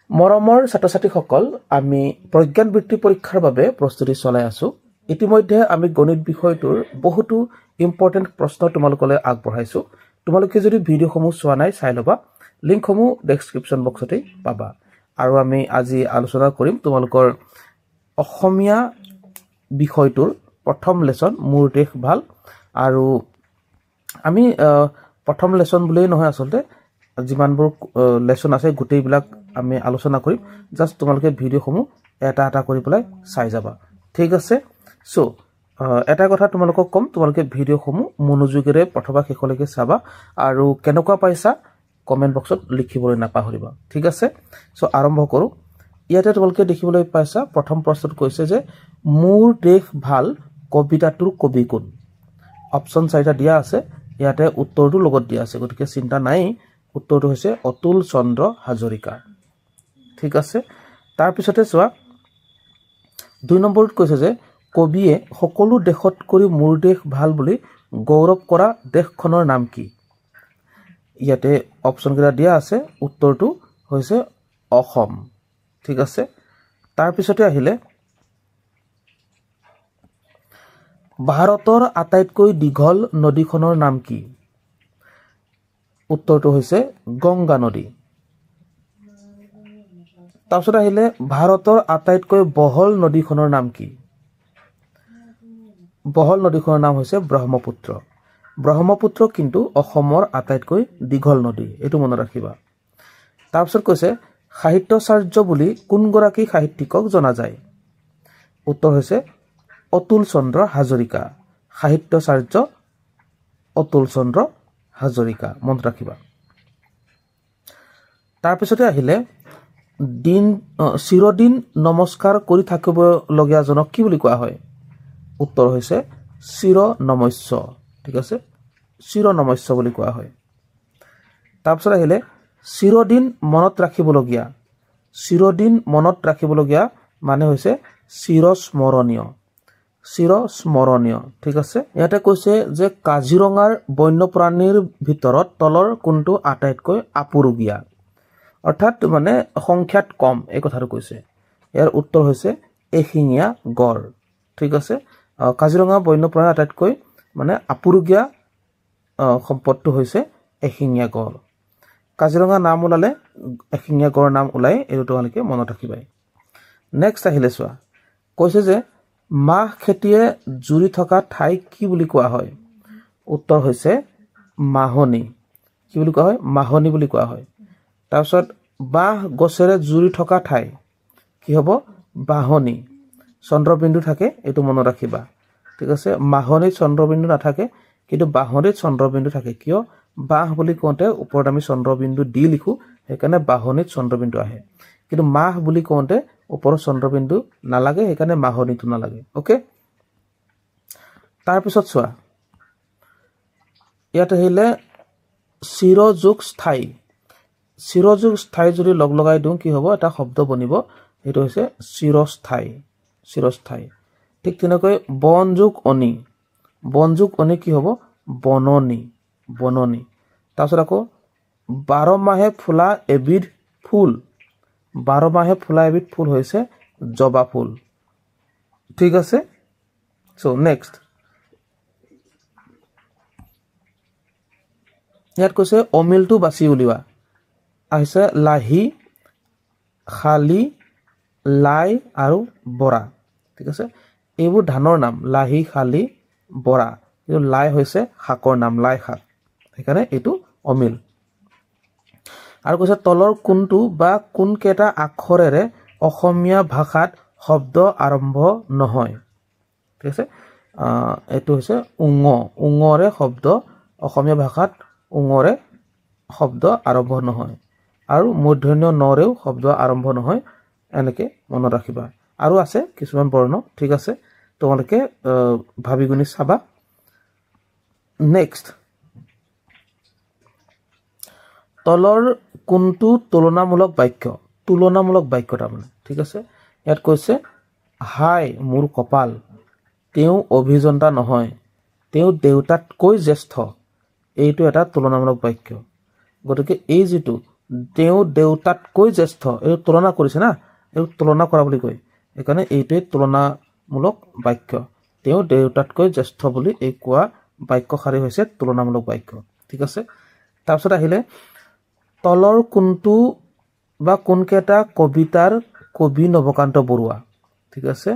মৰমৰ ছাত্ৰ-ছাত্ৰীসকল, আমি প্ৰজ্ঞান বৃত্তি পৰীক্ষাৰ বাবে প্ৰস্তুতি চলাই আছো। ইতিমধ্যে আমি গণিত বিষয়টোৰ বহুতো ইম্পৰ্টেণ্ট প্ৰশ্ন তোমালোকলৈ আগবঢ়াইছো। তোমালোকে যদি ভিডিঅ'সমূহ চোৱা নাই চাই ল'বা, লিংকসমূহ ডেছক্ৰিপশ্যন বক্সতে পাবা। আৰু আমি আজি আলোচনা কৰিম তোমালোকৰ অসমীয়া বিষয়টোৰ প্ৰথম লেছন মোৰ দেশ ভাল। আৰু আমি প্ৰথম লেছন বুলিয়েই নহয়, আচলতে যিমানবোৰ লেছন আছে গোটেইবিলাক আমি আলোচনা কৰিম। জাষ্ট তোমালোকে ভিডিঅ'সমূহ এটা এটা কৰি পেলাই চাই যাবা, ঠিক আছে? চ' এটা কথা তোমালোকক ক'ম, তোমালোকে ভিডিঅ'সমূহ মনোযোগেৰে প্ৰথমে শেষলৈকে চাবা আৰু কেনেকুৱা পাইছা কমেণ্ট বক্সত লিখিবলৈ নাপাহৰিবা, ঠিক আছে? চ' আৰম্ভ কৰোঁ। ইয়াতে তোমালোকে দেখিবলৈ পাইছা প্ৰথম প্ৰশ্নটো কৈছে যে মোৰ দেশ ভাল কবিতাটোৰ কবি কোন? অপশ্যন 4টা দিয়া আছে, ইয়াতে উত্তৰটো লগত দিয়া আছে, গতিকে চিন্তা নাই। উত্তৰটো হৈছে অতুল চন্দ্ৰ হাজৰিকা, ঠিক আছে? তাৰপিছতে চোৱা 2 নম্বৰত কৈছে যে কবিয়ে সকলো দেশতকৈ মোৰ দেশ ভাল বুলি গৌৰৱ কৰা দেশখনৰ নাম কি? ইয়াতে অপশ্যনকেইটা দিয়া আছে, উত্তৰটো হৈছে অসম, ঠিক আছে? তাৰপিছতে আহিলে ভাৰতৰ আটাইতকৈ দীঘল নদীখনৰ নাম কি? উত্তৰটো হৈছে গংগা নদী। তাৰপিছত আহিলে ভাৰতৰ আটাইতকৈ বহল নদীখনৰ নাম কি? বহল নদীখনৰ নাম হৈছে ব্ৰহ্মপুত্ৰ। ব্ৰহ্মপুত্ৰ কিন্তু অসমৰ আটাইতকৈ দীঘল নদী, এইটো মনত ৰাখিবা। তাৰপিছত কৈছে সাহিত্যাচাৰ্য বুলি কোনগৰাকী সাহিত্যিকক জনা যায়? উত্তৰ হৈছে অতুল চন্দ্ৰ হাজৰিকা। সাহিত্যাচাৰ্য অতুল চন্দ্ৰ হাজৰিকা, মনত ৰাখিবা। তাৰপিছতে আহিলে চিৰদিন নমস্কাৰ কৰি থাকিবলগীয়াজনক কি বুলি কোৱা হয়? উত্তৰ হৈছে চিৰ নমস্য, ঠিক আছে? চিৰ নমস্য বুলি কোৱা হয়। তাৰপিছত আহিলে চিৰদিন মনত ৰাখিবলগীয়া। চিৰদিন মনত ৰাখিবলগীয়া মানে হৈছে চিৰস্মৰণীয়, চিৰস্মৰণীয়, ঠিক আছে? ইয়াতে কৈছে যে কাজিৰঙাৰ বন্যপ্ৰাণীৰ ভিতৰত তলৰ কোনটো আটাইতকৈ আপুৰুগীয়া? অৰ্থাৎ মানে সংখ্যাত কম, এই কথাটো কৈছে। ইয়াৰ উত্তৰ হৈছে এশিঙীয়া গড়, ঠিক আছে? কাজিৰঙা বন্যপ্ৰাণীৰ আটাইতকৈ মানে আপুৰুগীয়া সম্পদটো হৈছে এশিঙীয়া গড়। কাজিৰঙা নাম ওলালে এশিঙীয়া গড় নাম ওলাই, এইটো তোমালোকে মনত ৰাখিবাই। নেক্সট আহিলে চোৱা, কৈছে যে মাহ খেতিয়ে জুৰি থকা ঠাই কি বুলি কোৱা হয়? উত্তৰ হৈছে মাহনি। কি বুলি কোৱা হয়? মাহনি বুলি কোৱা হয়। তাৰপিছত বাঁহ গছেৰে জুৰি থকা ঠাই কি হ'ব? বাহনি। চন্দ্ৰবিন্দু থাকে, এইটো মনত ৰাখিবা, ঠিক আছে? মাহনিত চন্দ্ৰবিন্দু নাথাকে, কিন্তু বাহনিত চন্দ্ৰবিন্দু থাকে। কিয়? বাঁহ বুলি কওঁতে ওপৰত আমি চন্দ্ৰবিন্দু দি লিখোঁ, সেইকাৰণে বাহনিত চন্দ্ৰবিন্দু আহে। কিন্তু মাহ বুলি কওঁতে ওপৰত চন্দ্ৰবিন্দু নালাগে, সেইকাৰণে মাহনিটো নালাগে, অ'কে? তাৰপিছত চোৱা, ইয়াত আহিলে চিৰযোগ স্থায়ী। চিৰযোগ স্থায়ী যদি লগ লগাই দিওঁ কি হ'ব? এটা শব্দ বনিব, সেইটো হৈছে চিৰস্থায়ী, চিৰস্থায়ী। ঠিক তেনেকৈ বনযোগ অনি। বনযোগ অনি কি হ'ব? বননি, বননি। তাৰপিছত আকৌ 12 মাহে ফুলা এবিধ ফুল। 12 মাহে ফুলা এবিধ ফুল হৈছে জবা ফুল, ঠিক আছে? চ' নেক্সট ইয়াত কৈছে অমিলটো বাছি উলিওৱা। আহিছে লাহি, শালি, লাই আৰু বৰা, ঠিক আছে? এইবোৰ ধানৰ নাম, লাহি, শালি, বৰা। কিন্তু লাই হৈছে শাকৰ নাম, লাই শাক, সেইকাৰণে এইটো অমিল। আৰু কৈছে তলৰ কোনটো বা কোনকেইটা আখৰেৰে অসমীয়া ভাষাত শব্দ আৰম্ভ নহয়? ঠিক আছে? এইটো হৈছে উঙ। উঙৰে শব্দ অসমীয়া ভাষাত উঙৰে শব্দ আৰম্ভ নহয়। আৰু মূৰ্ধন্য নৰেও শব্দ আৰম্ভ নহয়, এনেকৈ মনত ৰাখিবা। আৰু আছে কিছুমান বৰ্ণ, ঠিক আছে? তোমালোকে ভাবি গুণি চাবা। নেক্সট, তলৰ কোনটো তুলনামূলক বাক্য? তুলনামূলক বাক্য তাৰমানে, ঠিক আছে? ইয়াত কৈছে হাই মোৰ কপাল, তেওঁ অভিযন্তা নহয়, তেওঁ দেউতাতকৈ জ্যেষ্ঠ। এইটো এটা তুলনামূলক বাক্য। গতিকে এই যিটো তেওঁ দেউতাতকৈ জ্যেষ্ঠ এই তুলনা কৰিছে না এই তুলনা কৰা বুলি কয় সেইকাৰণে এইটোৱে তুলনামূলক বাক্য তেওঁ দেউতাতকৈ জ্যেষ্ঠ বুলি এই কোৱা বাক্যশাৰী হৈছে তুলনামূলক বাক্য ঠিক আছে তাৰপিছত আহিলে তলৰ কোনটো বা কোনকেইটা কবিতাৰ কবি নৱকান্ত বৰুৱা ঠিক আছে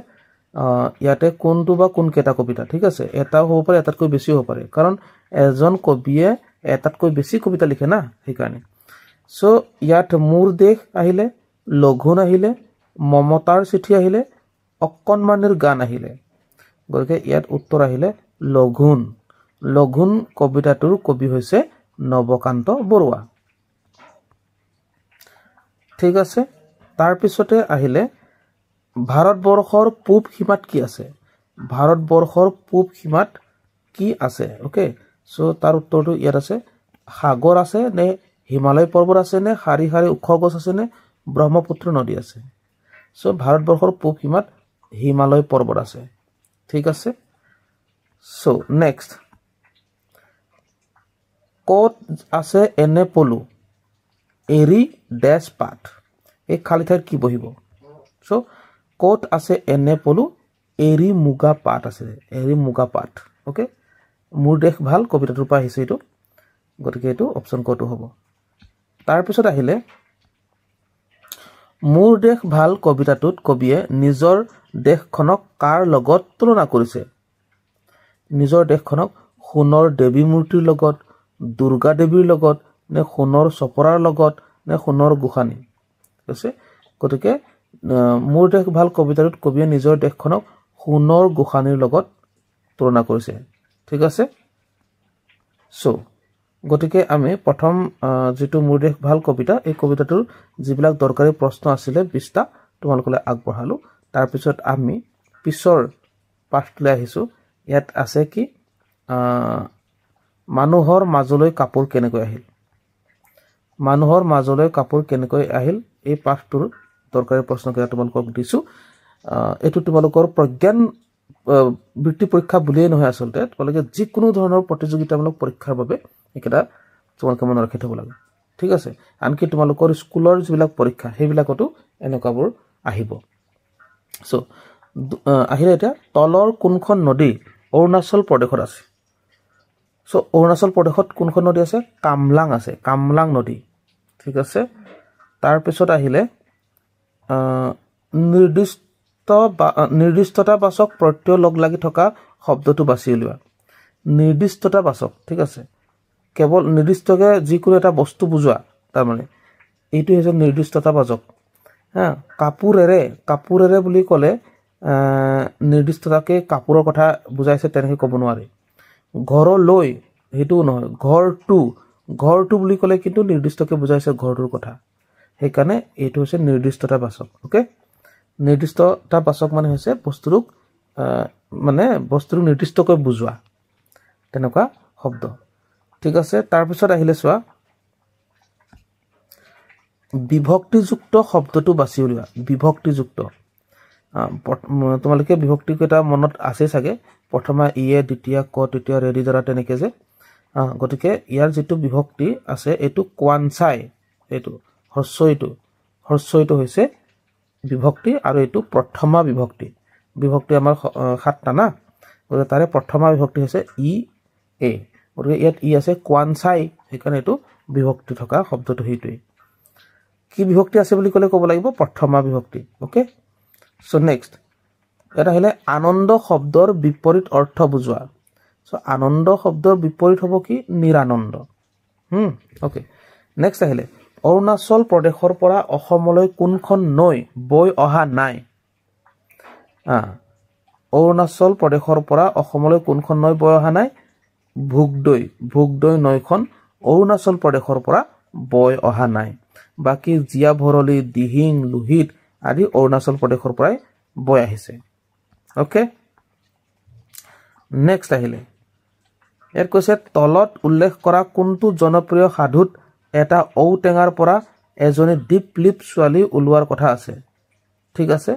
ইয়াতে কোনটো বা কোনকেইটা কবিতা ঠিক আছে এটাও হ'ব পাৰে এটাতকৈ বেছিও হ'ব পাৰে কাৰণ এজন কবিয়ে এটাতকৈ বেছি কবিতা লিখে না সেইকাৰণে সো ইয়াত মোৰ দেশ আহিলে লঘুণ আহিলে মমতাৰ চিঠি আহিলে অকণমানিৰ গান আহিলে গতিকে ইয়াত উত্তৰ আহিলে লঘুণ লঘুণ কবিতাটোৰ কবি হৈছে নৱকান্ত বৰুৱা ঠিক আছে তাৰপিছতে আহিলে ভাৰতবৰ্ষৰ পূব সীমাত কি আছে ভাৰতবৰ্ষৰ পূব সীমাত কি আছে ওকে সো তাৰ উত্তৰটো ইয়াত আছে সাগৰ আছে নে হিমালয় পৰ্বত আছে নে শাৰী শাৰী ওখ গছ আছে নে ব্ৰহ্মপুত্ৰ নদী আছে সো ভাৰতবৰ্ষৰ পূব সীমাত হিমালয় পৰ্বত আছে ঠিক আছে সো নেক্সট ক'ত আছে এনে পলু এৰি ডেছ পাত এই খালী ঠাইত কি বহিব সো ক'ত আছে এনে পলু এৰি মুগা পাত আছে এৰি মুগা পাত ওকে মোৰ দেশ ভাল কবিতাটোৰ পৰা আহিছে এইটো গতিকে এইটো অপশ্যন ক'টো হ'ব তাৰপিছত আহিলে মোৰ দেশ ভাল কবিতাটোত কবিয়ে নিজৰ দেশখনক কাৰ লগত তুলনা কৰিছে নিজৰ দেশখনক সোণৰ দেৱী মূৰ্তিৰ লগত দুৰ্গা দেৱীৰ লগত নে সোণৰ চপৰাৰ লগত নে সোণৰ গোসানী ঠিক আছে গতিকে মোৰ দেশ ভাল কবিতাটোত কবিয়ে নিজৰ দেশখনক সোণৰ গোসানীৰ লগত তুলনা কৰিছে ঠিক আছে সো গতিকে আমি প্ৰথম যেটো মোৰ দেশ ভাল কবিতা এই কবিতাটোৰ যিবিলাক দৰকাৰী প্ৰশ্ন আছিল 20টা তোমালোকলৈ আগবঢ়ালো তাৰপিছত আমি পিছৰ পাঠলৈ আহিছো ইয়াত আছে কি মানুহৰ মাজলৈ কাপোৰ কেনেকৈ আহিল মানুহৰ মাজলৈ কাপোৰ কেনেকৈ আহিল এই পাঠটোৰ দৰকাৰী প্ৰশ্নকেইটা তোমালোকক দিছো এটো তোমালোকৰ প্ৰজ্ঞান বৃত্তি পৰীক্ষা বুলিয়ে নহয় আসলতে তোমালোকে যিকোনো ধৰণৰ প্ৰতিযোগিতামূলক পৰীক্ষাৰ বাবে এটা তোমালোকে মনত ৰাখি থব লাগে ঠিক আছে আনকি তোমালোকৰ স্কুলৰ যিবিলাক পৰীক্ষা সেইবিলাকতো এনেকুৱাবোৰ আহিব সো আহিলে এটা তলৰ কোনখন নদী অৰুণাচল প্ৰদেশত আছে সো অৰুণাচল প্ৰদেশত কোনখন নদী আছে কামলাং নদী ঠিক আছে তাৰ পিছত আহিলে নিৰ্দিষ্টতাবাচক প্ৰত্যয় লগ লাগি থকা শব্দটো বাছি উলিওৱা নিৰ্দিষ্টতাবাচক ঠিক আছে কেৱল নিৰ্দিষ্টকে যিকোনো এটা বস্তু বুজোৱা তাৰ মানে এইটো হৈছে নিৰ্দিষ্টতাবাচক হা কাপোৰেৰে বুলি ক'লে নিৰ্দিষ্টতাকে কাপোৰৰ কথা বুজাইছে তেনেকৈ ক'ব নোৱাৰি ঘৰলৈ হেতু নহয় ঘৰটো বুলি ক'লে কিন্তু নিৰ্দিষ্টকে বুজাইছে ঘৰটোৰ কথা সেইকাৰণে এইটো হৈছে নিৰ্দিষ্টতাবাচক ওকে নিৰ্দিষ্টতাবাচক মানে হৈছে বস্তুক নিৰ্দিষ্টকৈ বুজোৱা তেনেকুৱা শব্দ ঠিক আছে তাৰ পিছত আহিলে চোৱা বিভক্তিযুক্ত শব্দটো বাছি উলিওৱা বিভক্তিযুক্ত তোমালোকে বিভক্তি কেইটা মনত আছে চাগে প্ৰথমা ইয়ে দ্বিতীয় ক তৃতীয় ৰেডি দ্বাৰা তেনেকে যে গতিকে ইয়াৰ যেটো বিভক্তি আছে এটো কোৱানচাই এটো হৰ্ষইটো হৈছে বিভক্তি আৰু এটো প্ৰথমা বিভক্তি আমাৰ 7টা না গতিকে তাৰে প্ৰথমা বিভক্তি হৈছে ই এ গতিকে ইয়াত ই আছে কোৱানচাই সেইকাৰণে এটো বিভক্তি থকা শব্দটো হেইটোই কি বিভক্তি আছে বুলি ক'লে ক'ব লাগিব প্ৰথমা বিভক্তি ওকে সো নেক্সট এটা হলে আনন্দ শব্দৰ বিপৰীত অৰ্থ বুজোৱা সো আনন্দ শব্দৰ বিপৰীত হ'ব কি নিৰানন্দ ওকে নেক্সট আহিলে অৰুণাচল প্ৰদেশৰ পৰা অসমলৈ কোনখন নৈ বৈ অহা নাই অৰুণাচল প্ৰদেশৰ পৰা অসমলৈ কোনখন নৈ বৈ অহা নাই ভোগদৈ নৈখন অৰুণাচল প্ৰদেশৰ পৰা বৈ অহা নাই বাকি জিয়া ভৰলি দিহিং লোহিত আদি অৰুণাচল প্ৰদেশৰ পৰাই বৈ আহিছে ওকে নেক্সট আহিলে ইয়াত কৈছে তলত উল্লেখ কৰা কোনটো জনপ্ৰিয় সাধুত এটা ঔটেঙাৰ পৰা এজনী দীপলিপ ছোৱালী ওলোৱাৰ কথা আছে ঠিক আছে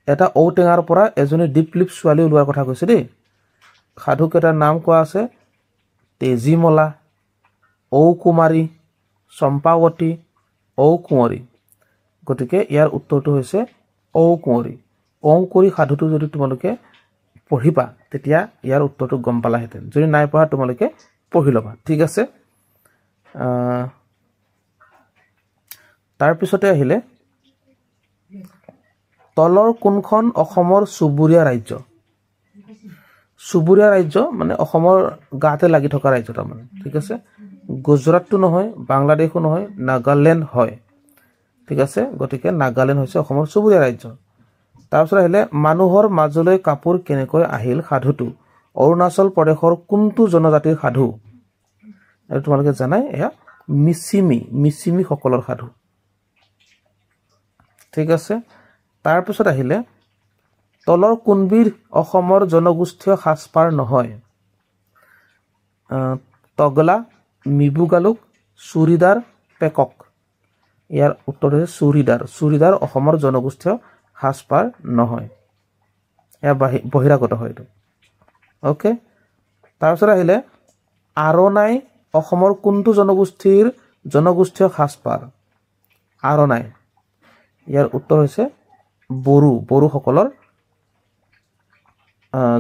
এটা ঔটেঙাৰ পৰা এজনী দীপলিপ ছোৱালী ওলোৱাৰ কথা কৈছে দেই সাধুকেইটাৰ নাম কোৱা আছে তেজীমলা ঔকুমাৰী চম্পাৱতী ঔকুঁৱৰী গতিকে ইয়াৰ উত্তৰটো হৈছে ঔকুঁৱৰী ঔকুঁৱৰী সাধুটো যদি তোমালোকে পঢ়িবা তেতিয়া ইয়াৰ উত্তৰটো গম পালাহেঁতেন যদি নাই পঢ়া তোমালোকে পঢ়ি ল'বা ঠিক আছে তাৰপিছতে আহিলে তলৰ কোনখন অসমৰ চুবুৰীয়া ৰাজ্য মানে অসমৰ গাতে লাগি থকা ৰাজ্য তাৰমানে ঠিক আছে গুজৰাটটো নহয় বাংলাদেশো নহয় নাগালেণ্ড হয় ঠিক আছে গতিকে নাগালেণ্ড হৈছে অসমৰ চুবুৰীয়া ৰাজ্য তাৰপিছত আহিলে মানুহৰ মাজলৈ কাপোৰ কেনেকৈ আহিল সাধুটো অৰুণাচল প্ৰদেশৰ কোনটো জনজাতিৰ সাধু আৰু তোমালোকে জানাই এয়া মিচিমি সকলৰ সাধু ঠিক আছে তাৰপিছত আহিলে তলৰ কোনবিধ অসমৰ জনগোষ্ঠীয় সাজপাৰ নহয় তগলা মিবু গালুক চুৰিদাৰ পেকক ইয়াৰ উত্তৰ হৈছে চুৰিদাৰ অসমৰ জনগোষ্ঠীয় সাজপাৰ নহয় এয়া বহিৰাগত হয় এইটো ওকে তাৰপিছত আহিলে আৰণাই অসমৰ কোনটো জনগোষ্ঠীয় সাজপাৰ আৰণাই ইয়াৰ উত্তৰ হৈছে বড়োসকলৰ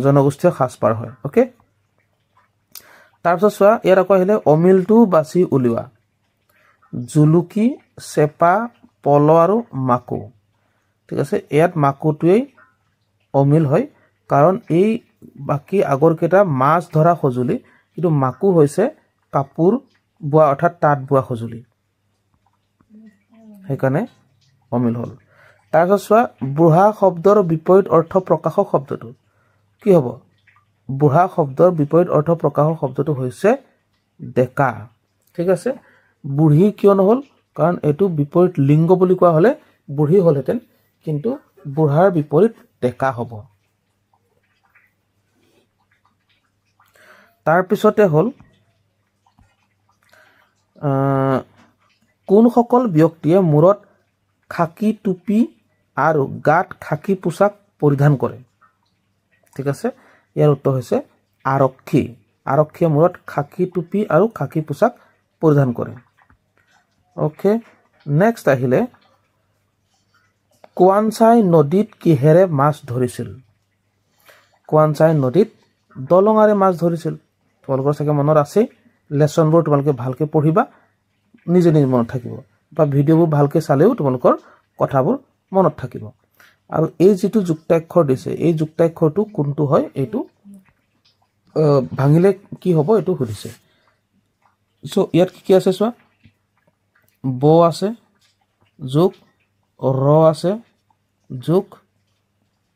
জনগোষ্ঠীয় সাজপাৰ হয় ওকে তাৰপিছত চোৱা ইয়াত আকৌ আহিলে অমিলটো বাছি উলিওৱা জুলুকি চেপা পল আৰু মাকু ঠিক আছে ইয়াত মাকুটোৱেই অমিল হয় কাৰণ এই বাকী আগৰ কেইটা মাছ ধৰা সঁজুলি কিন্তু মাকু হৈছে কাপোৰ বোৱা অৰ্থাৎ তাঁত বোৱা সঁজুলি সেইকাৰণে অমিল হ'ল তাৰপিছত চোৱা বুঢ়া শব্দৰ বিপৰীত অৰ্থ প্ৰকাশক শব্দটো কি হ'ব বুঢ়া শব্দৰ বিপৰীত অৰ্থ প্ৰকাশক শব্দটো হৈছে ডেকা ঠিক আছে বুঢ়ী কিয় নহ'ল কাৰণ এইটো বিপৰীত লিংগ বুলি কোৱা হ'লে বুঢ়ী হ'লহেঁতেন কিন্তু বুঢ়াৰ বিপৰীত ডেকা হ'ব তাৰপিছতে হ'ল কোনসকল ব্যক্তিয়ে মূৰত খাকী টুপি আৰু গাত খাকী পোছাক পৰিধান কৰে ঠিক আছে ইয়াৰ উত্তৰ হৈছে আৰক্ষীয়ে মূৰত খাকী টুপি আৰু খাকী পোছাক পৰিধান কৰে ওকে নেক্সট আহিলে কোৱানচাই নদীত কিহেৰে মাছ ধৰিছিল কোৱানচাই নদীত দলঙাৰে মাছ ধৰিছিল তোমালোকৰ চাগে মনত আছে লেচনবোৰ তোমালোকে ভালকৈ পঢ়িবা নিজে মনত থাকিব বা ভিডিঅ'বোৰ ভালকৈ চালেও তোমালোকৰ কথাবোৰ মনত থাকিব আৰু এই যিটো যুক্তাক্ষৰ দিছে এই যুক্তাক্ষৰটো কোনটো হয় এইটো ভাঙিলে কি হ'ব এইটো সুধিছে চ' ইয়াত কি আছে চোৱা ব আছে যোগ ৰ আছে যোগ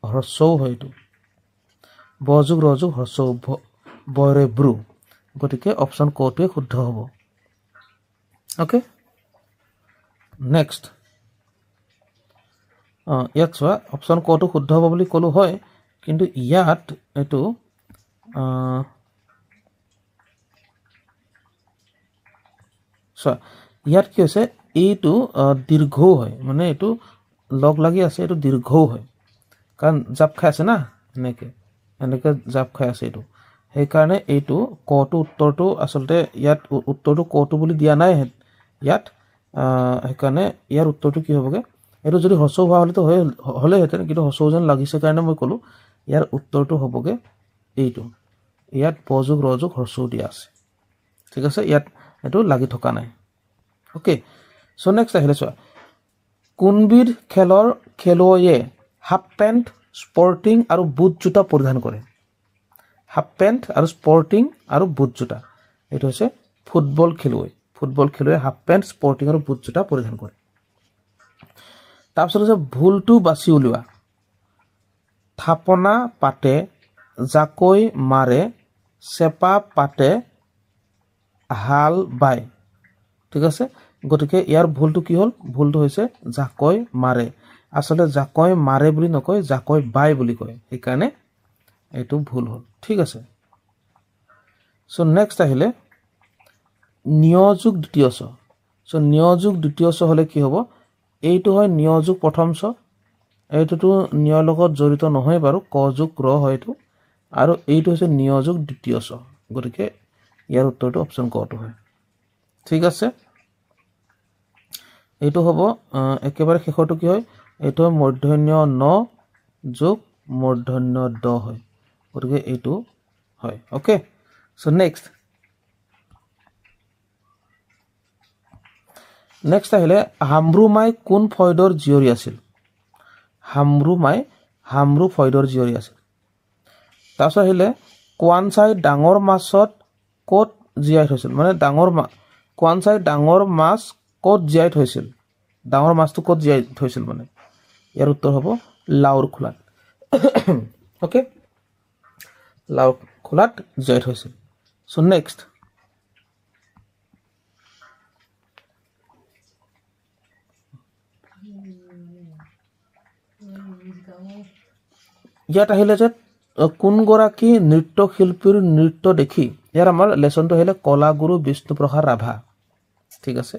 হ্ৰস্বও হয় এইটো ব যোগ ৰ যোগ হ্ৰস্ব বৰে ব্ৰু গতিকে অপশ্যন কটোৱে শুদ্ধ হ'ব ওকে নেক্সট ইয়াত চোৱা অপশ্যন কটো শুদ্ধ হ'ব বুলি ক'লো হয় কিন্তু ইয়াত এইটো চোৱা ইয়াত কি হৈছে এইটো দীৰ্ঘও হয় মানে এইটো লগ লাগি আছে এইটো দীৰ্ঘও হয় কাৰণ জাপ খাই আছে না এনেকৈ জাপ খাই আছে এইটো সেইকাৰণে এইটো কটো উত্তৰটো আচলতে ইয়াত উত্তৰটো কটো বুলি দিয়া নাই ইয়াত সেইকাৰণে ইয়াৰ উত্তৰটো কি হ'বগৈ এইটো যদি হ্ৰস্ব হোৱা হ'লেহেঁতেন কিন্তু হ্ৰস্ব যেন লাগিছে কাৰণে মই ক'লোঁ ইয়াৰ উত্তৰটো হ'বগৈ এইটো ইয়াত ব যোগ ৰ যোগ হ্ৰস্বও দিয়া আছে ঠিক আছে ইয়াত এইটো লাগি থকা নাই ওকে চ' নেক্সট আহিলে চোৱা কোনবিধ খেলৰ খেলুৱৈয়ে হাফ পেণ্ট স্পৰ্টিং আৰু বুট জোতা পৰিধান কৰে হাফ পেণ্ট আৰু স্পৰ্টিং আৰু বুট জোতা এইটো হৈছে ফুটবল খেলুৱৈয়ে হাফ পেণ্ট স্পৰ্টিং আৰু বুট জোতা পৰিধান কৰে তাৰপিছত হৈছে ভুলটো বাছি উলিওৱা থাপনা পাতে জাকৈ মাৰে চেপা পাতে হাল বায় ঠিক আছে গতিকে ইয়াৰ ভুলটো কি হ'ল ভুলটো হৈছে জাকৈ মাৰে আচলতে জাকৈ মাৰে বুলি নকয় জাকৈ বায় বুলি কয় সেইকাৰণে এইটো ভুল হ'ল ঠিক আছে চ' নেক্সট আহিলে নিয়যোগ দ্বিতীয় চ চ' নিয়যোগ দ্বিতীয় চ হ'লে কি হ'ব এইটো হয় নিয়যোগ প্ৰথম চ এইটোতো নিয়ৰ লগত জড়িত নহয় বাৰু ক যোগ ৰ হয় এইটো আৰু এইটো হৈছে নিয়যোগ দ্বিতীয় চ গতিকে ইয়াৰ উত্তৰটো অপশ্যন কটো হয় ঠিক আছে এইটো হ'ব একেবাৰে শেষৰটো কি হয় এইটো মূৰ্ধন্য ন যোগ মূৰ্ধন্য দ হয় গতিকে এইটো হয় ওকে সো নেক্সট আহিলে হামৰুমাই কোন ফয়দৰ জীয়ৰী আছিল হামৰুমাই হামৰু ফয়দৰ জীয়ৰী আছিল তাৰপিছত আহিলে কোৱানচাই ডাঙৰ মাছত ক'ত জীয়াই থৈছিল মানে কোৱানচাই ডাঙৰ মাছ ক'ত জীয়াই থৈছিল ডাঙৰ মাছটো ক'ত জীয়াই থৈছিল মানে ইয়াৰ উত্তৰ হ'ব লাওৰ খোলাত ওকে লাওৰ খোলাত জীয়াই থৈছিল সো নেক্সট ইয়াত আহিলে যে কোনগৰাকী নৃত্যশিল্পীৰ নৃত্য দেখি ইয়াৰ আমাৰ লেসনটো আহিলে কলাগুৰু বিষ্ণুপ্ৰসাদ ৰাভা ঠিক আছে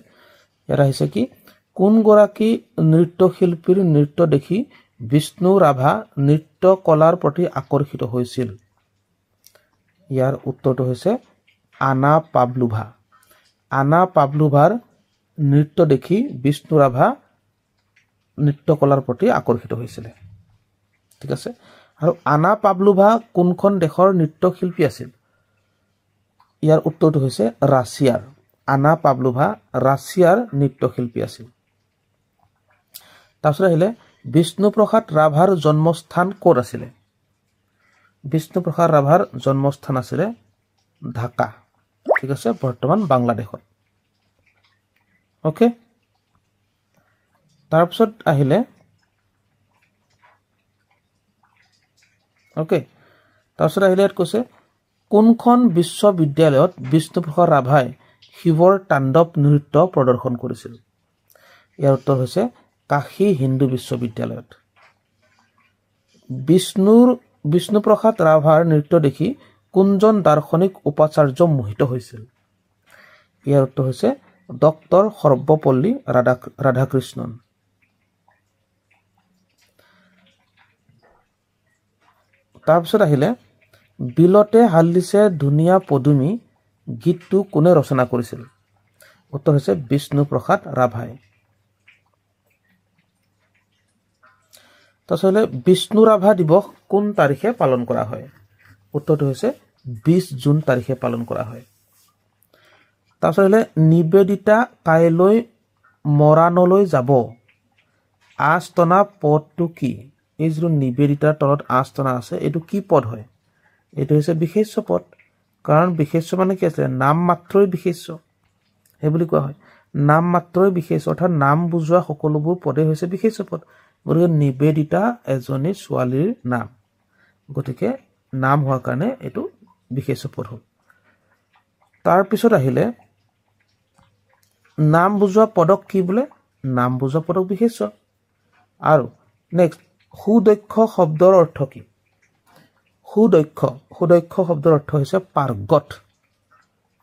ইয়াত আহিছে কি কোনগৰাকী নৃত্যশিল্পীৰ নৃত্য দেখি বিষ্ণু ৰাভা নৃত্য কলাৰ প্ৰতি আকৰ্ষিত হৈছিল ইয়াৰ উত্তৰটো হৈছে আনা পাভলোভাৰ নৃত্য দেখি বিষ্ণু ৰাভা নৃত্য কলাৰ প্ৰতি আকৰ্ষিত হৈছিল ঠিক আছে আৰু আনা পাভলোভা কোনখন দেশৰ নৃত্যশিল্পী আছিল ইয়াৰ উত্তৰটো হৈছে ৰাছিয়াৰ আনা পাভলোভা ৰাছিয়াৰ নৃত্যশিল্পী আছিল তাৰপিছত আহিলে বিষ্ণুপ্ৰসাদ ৰাভাৰ জন্মস্থান ক'ত আছিলে বিষ্ণুপ্ৰসাদ ৰাভাৰ জন্মস্থান আছিলে ঢাকা ঠিক আছে বৰ্তমান বাংলাদেশত ওকে তাৰপিছত আহিলে ইয়াত কৈছে কোনখন বিশ্ববিদ্যালয়ত বিষ্ণুপ্ৰসাদ ৰাভাই শিৱৰ তাণ্ডৱ নৃত্য প্ৰদৰ্শন কৰিছিল ইয়াৰ উত্তৰ হৈছে কাশী হিন্দু বিশ্ববিদ্যালয়ত বিষ্ণুপ্ৰসাদ ৰাভাৰ নৃত্য দেখি কোনজন দাৰ্শনিক উপাচাৰ্য মোহিত হৈছিল ইয়াৰ উত্তৰ হৈছে ডক্টৰ সৰ্বপল্লী ৰাধাকৃষ্ণন তাৰপিছত আহিলে বিলতে হালদিছে ধুনীয়া পদুমী গীতটো কোনে ৰচনা কৰিছিল উত্তৰ হৈছে বিষ্ণুপ্ৰসাদ ৰাভাই তাৰপিছত বিষ্ণু ৰাভা দিৱস কোন তাৰিখে পালন কৰা হয় উত্তৰটো হৈছে 20 জুন তাৰিখে পালন কৰা হয় তাৰপিছত নিবেদিতা কাইলৈ মৰাণলৈ যাব আস্তনা পদটো কি এই যে নিবেদিতাৰ তলত আস্তনা আছে এইটো কি পদ হয় এইটো হৈছে বিশেষ্য পদ কাৰণ বিশেষ্য মানে কি আছে নাম মাত্ৰই বিশেষ্য হে বুলি কোৱা হয় নাম মাত্ৰই বিশেষ্য অৰ্থাৎ নাম বুজোৱা সকলোবোৰ পদে হৈছে বিশেষ্য পদ গতিকে নিবেদিতা এজনী ছোৱালীৰ নাম গতিকে নাম হোৱাৰ কাৰণে এইটো বিশেষ্য পদ হ'ল তাৰপিছত আহিলে নাম বুজোৱা পদক কি বোলে নাম বুজোৱা পদক বিশেষ্য আৰু নেক্সট সুদক্ষ শব্দৰ অৰ্থ কি সুদক্ষ শব্দৰ অৰ্থ হৈছে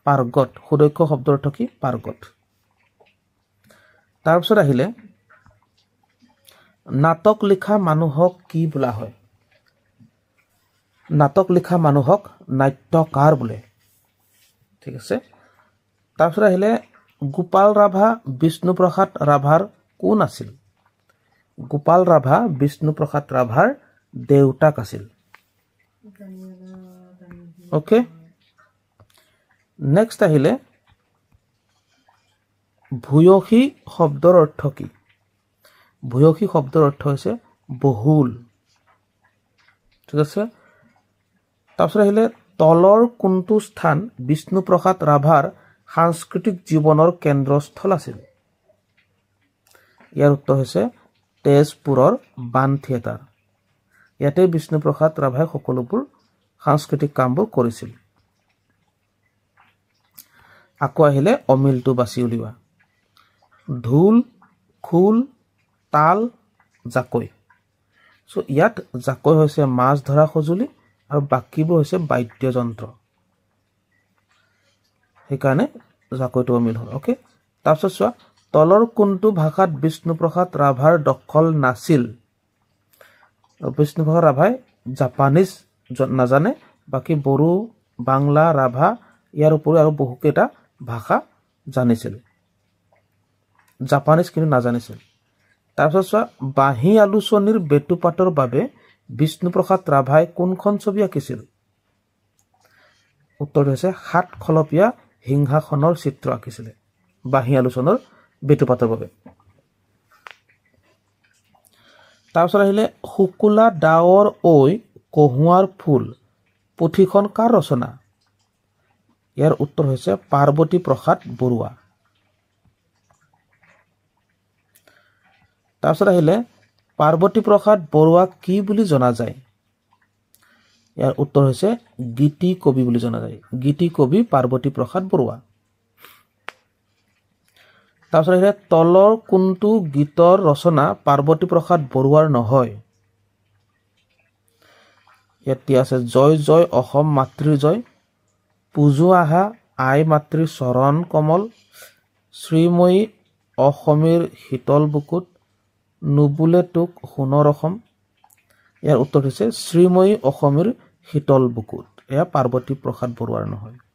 পাৰ্গত সুদক্ষ শব্দৰ অৰ্থ কি পাৰ্গত তাৰপিছত আহিলে নাটক লিখা মানুহক কি বোলা হয় নাটক লিখা মানুহক নাট্যকাৰ বোলে ঠিক আছে তাৰপিছত আহিলে গোপাল ৰাভা বিষ্ণুপ্ৰসাদ ৰাভাৰ কোন আছিল গোপাল ৰাভা বিষ্ণুপ্ৰসাদ ৰাভাৰ দেউতাক আছিল ওকে নেক্সট আহিলে ভূয়সী শব্দৰ অৰ্থ কি ভূয়সী শব্দৰ অৰ্থ হৈছে বহুল ঠিক আছে তাৰপিছত আহিলে তলৰ কোনটো স্থান বিষ্ণুপ্ৰসাদ ৰাভাৰ সাংস্কৃতিক জীৱনৰ কেন্দ্ৰস্থল আছিল ইয়াৰ উত্তৰ হৈছে তেজপুৰৰ বাণ থিয়েটাৰ ইয়াতে বিষ্ণুপ্ৰসাদ ৰাভাই সকলোবোৰ সাংস্কৃতিক কামবোৰ কৰিছিল আকৌ আহিলে অমিলটো বাছি উলিওৱা ঢোল খোল তাল জাকৈ সো ইয়াত জাকৈ হৈছে মাছ ধৰা সঁজুলি আৰু বাকিবোৰ হৈছে বাদ্যযন্ত্ৰ সেইকাৰণে জাকৈটো অমিল হ'ল ওকে তাৰপিছত চোৱা তলৰ কোনটো ভাষাত বিষ্ণুপ্ৰসাদ ৰাভাৰ দখল নাছিল বিষ্ণুপ্ৰসাদ ৰাভাই জাপানীজ নাজানে বাকি বড়ো বাংলা ৰাভা ইয়াৰ উপৰি আৰু বহুকেইটা ভাষা জানিছিল জাপানীজ কিন্তু নাজানিছিল। তাৰপিছত চোৱা, বাঁহী আলোচনীৰ বেটুপাতৰ বাবে বিষ্ণুপ্ৰসাদ ৰাভাই কোনখন ছবি আঁকিছিল? উত্তৰটো হৈছে সাতখলপীয়া সিংহাসনৰ চিত্ৰ আঁকিছিলে বাঁহী আলোচনীৰ বেটুপাতৰ বাবে। তাৰপিছত আহিলে শুকুলা ডাৱৰ ঐ কহুৱাৰ ফুল পুথিখন কাৰ ৰচনা? ইয়াৰ উত্তৰ হৈছে পাৰ্বতী প্ৰসাদ বৰুৱা। তাৰপিছত আহিলে পাৰ্বতী প্ৰসাদ বৰুৱাক কি বুলি জনা যায়? ইয়াৰ উত্তৰ হৈছে গীতি কবি বুলি জনা যায়। গীতি কবি পাৰ্বতী প্ৰসাদ বৰুৱা। তাৰপিছত আহিলে তলৰ কোনটো গীতৰ ৰচনা পাৰ্বতী প্ৰসাদ বৰুৱাৰ নহয়? ইয়াত আছে জয় জয় অসম মাতৃৰ জয়, পুজো আহা আই মাতৃৰ চৰণ কমল, শ্ৰীময়ী অসমীৰ শীতল বুকুত, নুবুলে তোক সোণৰ অসম। ইয়াৰ উত্তৰ হৈছে শ্ৰীময়ী অসমীৰ শীতল বুকুত। এয়া পাৰ্বতী প্ৰসাদ বৰুৱাৰ নহয়।